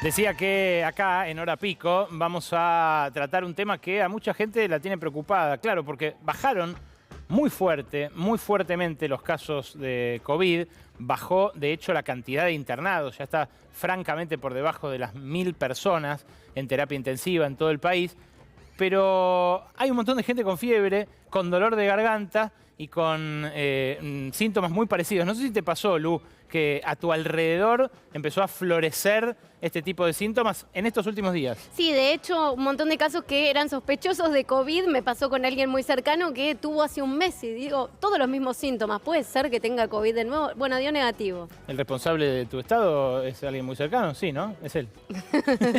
Decía que acá, en Hora Pico, vamos a tratar un tema que a mucha gente la tiene preocupada. Claro, porque bajaron muy fuertemente los casos de COVID. Bajó, de hecho, la cantidad de internados. Ya está francamente por debajo de las 1000 personas en terapia intensiva en todo el país. Pero hay un montón de gente con fiebre, con dolor de garganta y con síntomas muy parecidos. No sé si te pasó, Lu, que a tu alrededor empezó a florecer este tipo de síntomas en estos últimos días. Sí, de hecho, un montón de casos que eran sospechosos de COVID. Me pasó con alguien muy cercano que tuvo hace un mes y digo, todos los mismos síntomas. ¿Puede ser que tenga COVID de nuevo? Bueno, dio negativo. ¿El responsable de tu estado es alguien muy cercano? Sí, ¿no? Es él.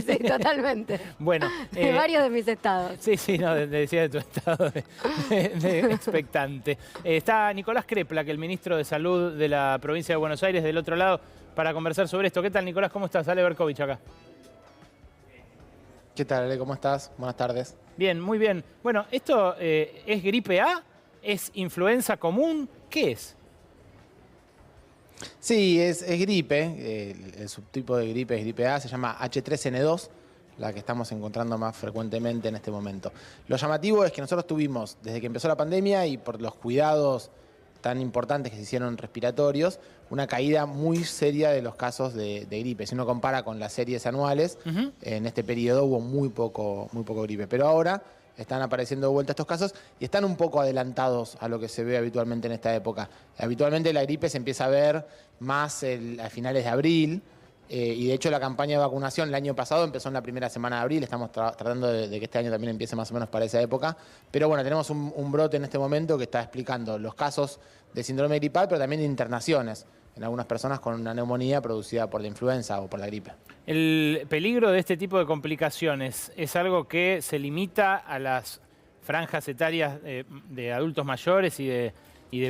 Sí, totalmente. Bueno. De varios de mis estados. Sí, no, decía de tu estado de expectante. Está Nicolás Crepla, que el ministro de Salud de la provincia de Buenos Aires, del otro lado, para conversar sobre esto. ¿Qué tal, Nicolás? ¿Cómo estás? Ale Berkovich acá. ¿Qué tal, Ale? ¿Cómo estás? Buenas tardes. Bien, muy bien. Bueno, ¿esto es gripe A? ¿Es influenza común? ¿Qué es? Sí, es gripe. El subtipo de gripe es gripe A. Se llama H3N2, la que estamos encontrando más frecuentemente en este momento. Lo llamativo es que nosotros tuvimos, desde que empezó la pandemia y por los cuidados tan importantes que se hicieron respiratorios, una caída muy seria de los casos de gripe. Si uno compara con las series anuales, en este periodo hubo muy poco gripe. Pero ahora están apareciendo de vuelta estos casos y están un poco adelantados a lo que se ve habitualmente en esta época. Habitualmente la gripe se empieza a ver más a finales de abril, y de hecho la campaña de vacunación el año pasado empezó en la primera semana de abril. Estamos tratando de que este año también empiece más o menos para esa época. Pero bueno, tenemos un brote en este momento que está explicando los casos de síndrome gripal, pero también de internaciones en algunas personas con una neumonía producida por la influenza o por la gripe. El peligro de este tipo de complicaciones es algo que se limita a las franjas etarias de adultos mayores y de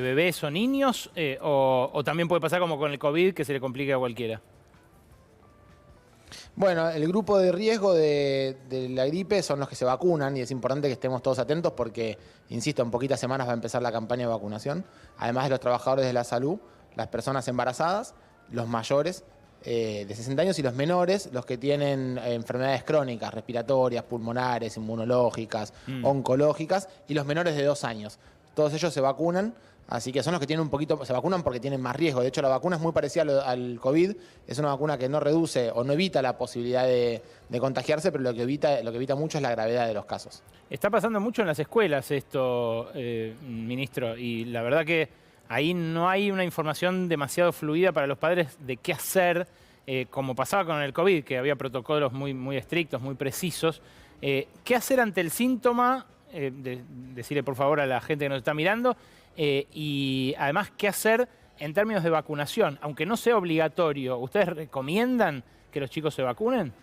bebés o niños, o también puede pasar como con el COVID, que se le complica a cualquiera. Bueno, el grupo de riesgo de la gripe son los que se vacunan y es importante que estemos todos atentos porque, insisto, en poquitas semanas va a empezar la campaña de vacunación. Además de los trabajadores de la salud, las personas embarazadas, los mayores de 60 años y los menores, los que tienen enfermedades crónicas, respiratorias, pulmonares, inmunológicas, oncológicas, y los menores de 2 años. Todos ellos se vacunan. Así que son los que tienen se vacunan porque tienen más riesgo. De hecho, la vacuna es muy parecida al COVID. Es una vacuna que no reduce o no evita la posibilidad de contagiarse, pero lo que evita mucho es la gravedad de los casos. Está pasando mucho en las escuelas esto, ministro, y la verdad que ahí no hay una información demasiado fluida para los padres de qué hacer, como pasaba con el COVID, que había protocolos muy estrictos, muy precisos. ¿Qué hacer ante el síntoma? Decirle por favor a la gente que nos está mirando. Y además, ¿qué hacer en términos de vacunación? Aunque no sea obligatorio, ¿ustedes recomiendan que los chicos se vacunen?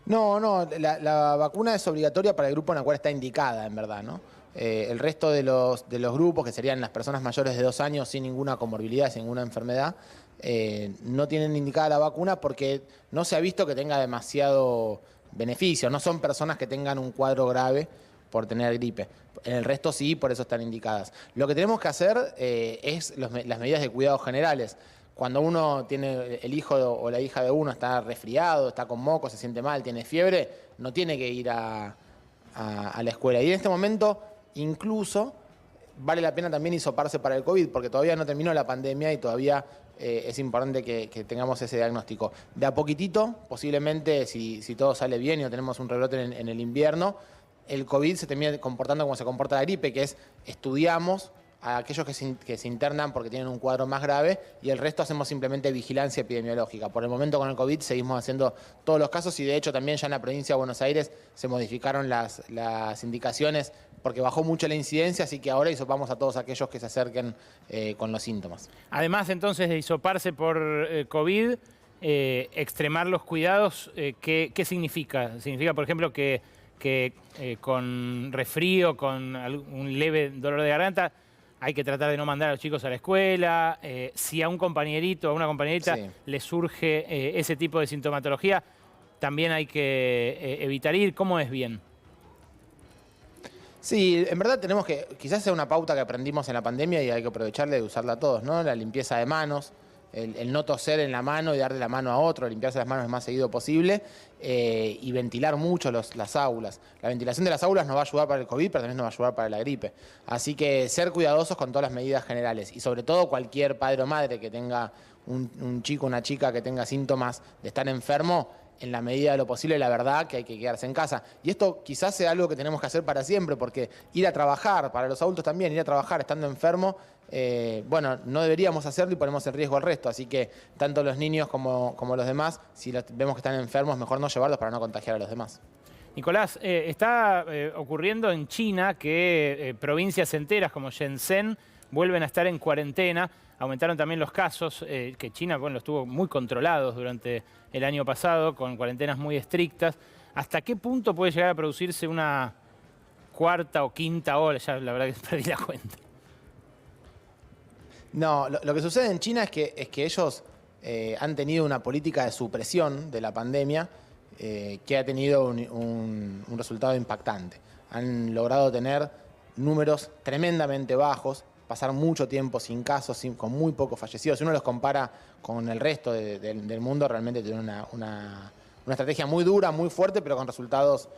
No, la vacuna es obligatoria para el grupo en el cual está indicada, en verdad, ¿no? El resto de los grupos, que serían las personas mayores de 2 años sin ninguna comorbilidad, sin ninguna enfermedad, no tienen indicada la vacuna porque no se ha visto que tenga demasiado beneficio. No son personas que tengan un cuadro grave por tener gripe. En el resto sí, por eso están indicadas. Lo que tenemos que hacer es las medidas de cuidado generales. Cuando uno tiene, el hijo o la hija de uno está resfriado, está con moco, se siente mal, tiene fiebre, no tiene que ir a la escuela. Y en este momento, incluso, vale la pena también hisoparse para el COVID, porque todavía no terminó la pandemia y todavía es importante que tengamos ese diagnóstico. De a poquitito, posiblemente, si todo sale bien y no tenemos un rebrote en el invierno, el COVID se termina comportando como se comporta la gripe, que es estudiamos a aquellos que se internan porque tienen un cuadro más grave y el resto hacemos simplemente vigilancia epidemiológica. Por el momento con el COVID seguimos haciendo todos los casos y de hecho también ya en la provincia de Buenos Aires se modificaron las indicaciones porque bajó mucho la incidencia, así que ahora hisopamos a todos aquellos que se acerquen con los síntomas. Además entonces de hisoparse por COVID, extremar los cuidados, ¿qué significa? ¿Significa, por ejemplo, que con resfrío, con un leve dolor de garganta, hay que tratar de no mandar a los chicos a la escuela? Si a un compañerito o a una compañerita le surge ese tipo de sintomatología, también hay que evitar ir. ¿Cómo es bien? Sí, en verdad tenemos que, quizás sea una pauta que aprendimos en la pandemia y hay que aprovecharla y usarla todos, ¿no? La limpieza de manos, el no toser en la mano y darle la mano a otro, limpiarse las manos lo más seguido posible y ventilar mucho las aulas. La ventilación de las aulas nos va a ayudar para el COVID, pero también nos va a ayudar para la gripe. Así que ser cuidadosos con todas las medidas generales y sobre todo cualquier padre o madre que tenga un chico o una chica que tenga síntomas de estar enfermo, en la medida de lo posible, la verdad que hay que quedarse en casa. Y esto quizás sea algo que tenemos que hacer para siempre, porque ir a trabajar, para los adultos también, ir a trabajar estando enfermo, bueno, no deberíamos hacerlo y ponemos en riesgo al resto. Así que tanto los niños como los demás, si vemos que están enfermos, mejor no llevarlos para no contagiar a los demás. Nicolás, está ocurriendo en China que provincias enteras como Shenzhen vuelven a estar en cuarentena. Aumentaron también los casos, que China los tuvo muy controlados durante el año pasado, con cuarentenas muy estrictas. ¿Hasta qué punto puede llegar a producirse una cuarta o quinta ola? Ya la verdad que perdí la cuenta. No, lo que sucede en China es que ellos han tenido una política de supresión de la pandemia que ha tenido un resultado impactante. Han logrado tener números tremendamente bajos, pasar mucho tiempo sin casos, con muy pocos fallecidos. Si uno los compara con el resto del mundo, realmente tiene una estrategia muy dura, muy fuerte, pero con resultados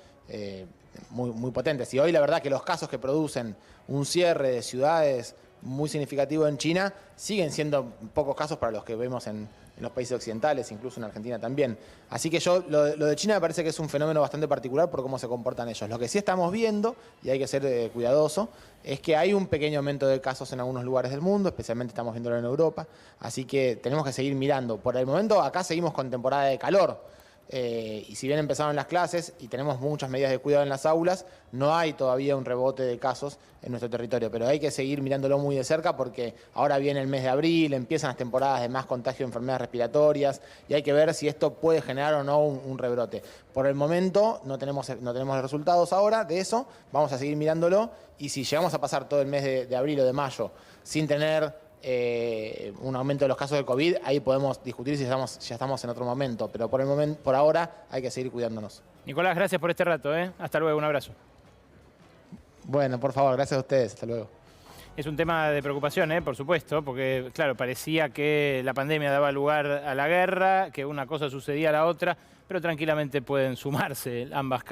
muy potentes. Y hoy la verdad que los casos que producen un cierre de ciudades muy significativo en China siguen siendo pocos casos para los que vemos en los países occidentales, incluso en Argentina también. Así que lo de China me parece que es un fenómeno bastante particular por cómo se comportan ellos. Lo que sí estamos viendo, y hay que ser cuidadoso, es que hay un pequeño aumento de casos en algunos lugares del mundo, especialmente estamos viéndolo en Europa, así que tenemos que seguir mirando. Por el momento acá seguimos con temporada de calor, y si bien empezaron las clases y tenemos muchas medidas de cuidado en las aulas, no hay todavía un rebote de casos en nuestro territorio, pero hay que seguir mirándolo muy de cerca porque ahora viene el mes de abril, empiezan las temporadas de más contagio de enfermedades respiratorias y hay que ver si esto puede generar o no un rebrote. Por el momento no tenemos los resultados ahora de eso, vamos a seguir mirándolo y si llegamos a pasar todo el mes de abril o de mayo sin tener un aumento de los casos de COVID, ahí podemos discutir si ya estamos en otro momento, pero por ahora hay que seguir cuidándonos. Nicolás, gracias por este rato, ¿eh? Hasta luego, un abrazo. Bueno, por favor, gracias a ustedes, hasta luego. Es un tema de preocupación, por supuesto, porque claro, parecía que la pandemia daba lugar a la guerra, que una cosa sucedía a la otra, pero tranquilamente pueden sumarse ambas.